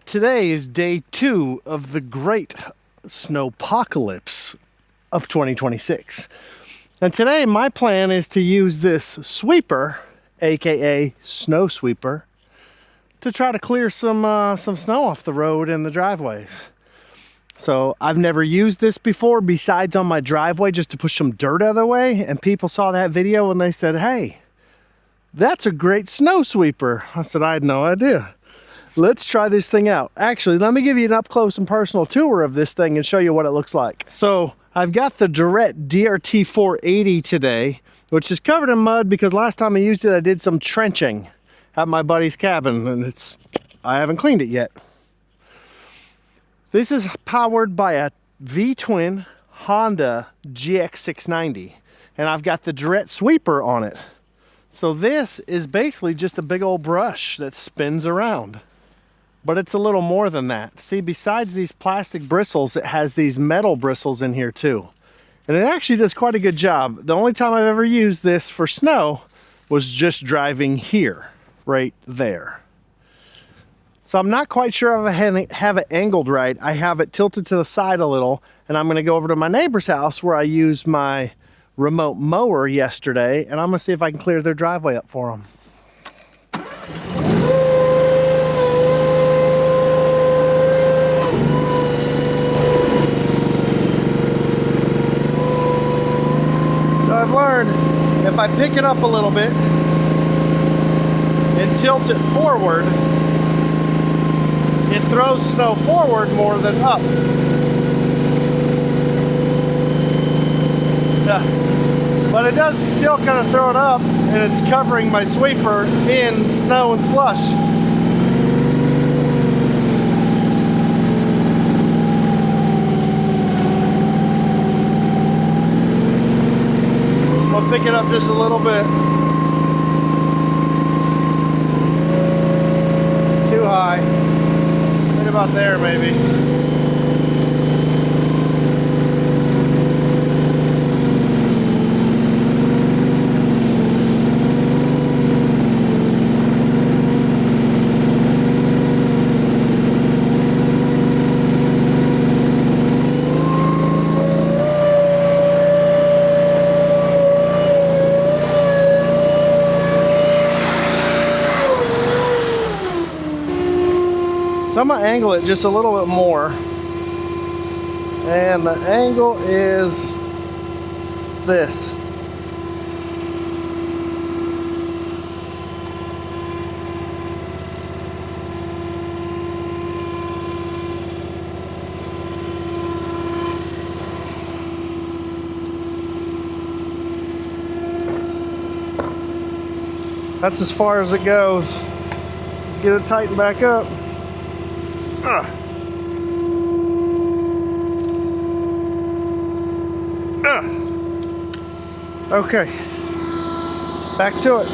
Today is day 2 of the great snowpocalypse of 2026. And today my plan is to use this sweeper, aka snow sweeper, to try to clear some snow off the road and the driveways. So I've never used this before besides on my driveway just to push some dirt out of the way, and people saw that video and they said, "Hey, that's a great snow sweeper." I said, "I had no idea. Let's try this thing out." Actually, let me give you an up close and personal tour of this thing and show you what it looks like. So I've got the Derette DRT480 today, which is covered in mud because last time I used it, I did some trenching at my buddy's cabin, and I haven't cleaned it yet. This is powered by a V-twin Honda GX690, and I've got the Derette sweeper on it. So this is basically just a big old brush that spins around. But it's a little more than that. See, besides these plastic bristles, it has these metal bristles in here too. And it actually does quite a good job. The only time I've ever used this for snow was just driving here, right there. So I'm not quite sure if I have it angled right. I have it tilted to the side a little, and I'm gonna go over to my neighbor's house where I used my remote mower yesterday, and I'm gonna see if I can clear their driveway up for them. So I've learned if I pick it up a little bit and tilt it forward, it throws snow forward more than up. But it does still kind of throw it up, and it's covering my sweeper in snow and slush. I'll pick it up just a little bit. Too high. Right about there, maybe. So I'm going to angle it just a little bit more, and the angle is this. That's as far as it goes. Let's get it tightened back up. Okay, back to it.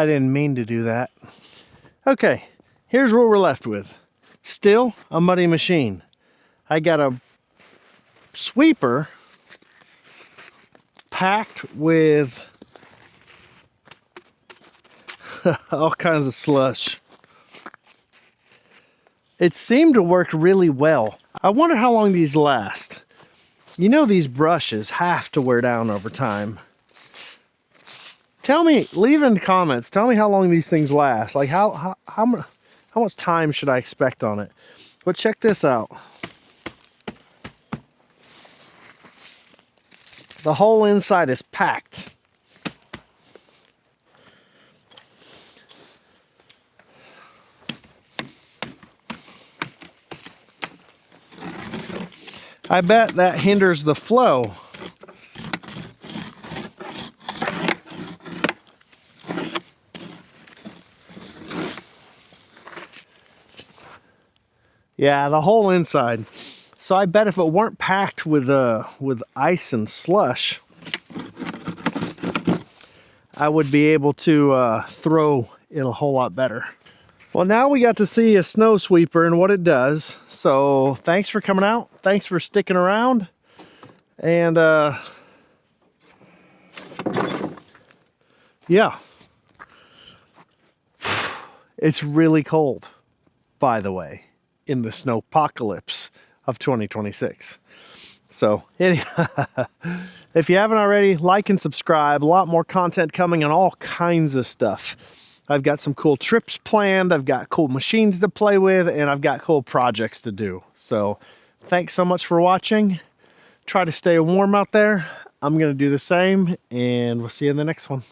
I didn't mean to do that. Okay, here's what we're left with. Still a muddy machine. I got a sweeper packed with all kinds of slush. It seemed to work really well. I wonder how long these last. You know, these brushes have to wear down over time. Tell me, leave in the comments, tell me how long these things last. Like how much time should I expect on it? But check this out. The whole inside is packed. I bet that hinders the flow. Yeah, the whole inside. So I bet if it weren't packed with ice and slush, I would be able to throw it a whole lot better. Well, now we got to see a snow sweeper and what it does. So thanks for coming out. Thanks for sticking around. And yeah, it's really cold, by the way, in the snowpocalypse of 2026. So anyway, if you haven't already, like and subscribe. A lot more content coming on all kinds of stuff. I've got some cool trips planned, I've got cool machines to play with, and I've got cool projects to do. So thanks so much for watching. Try to stay warm out there. I'm going to do the same, and we'll see you in the next one.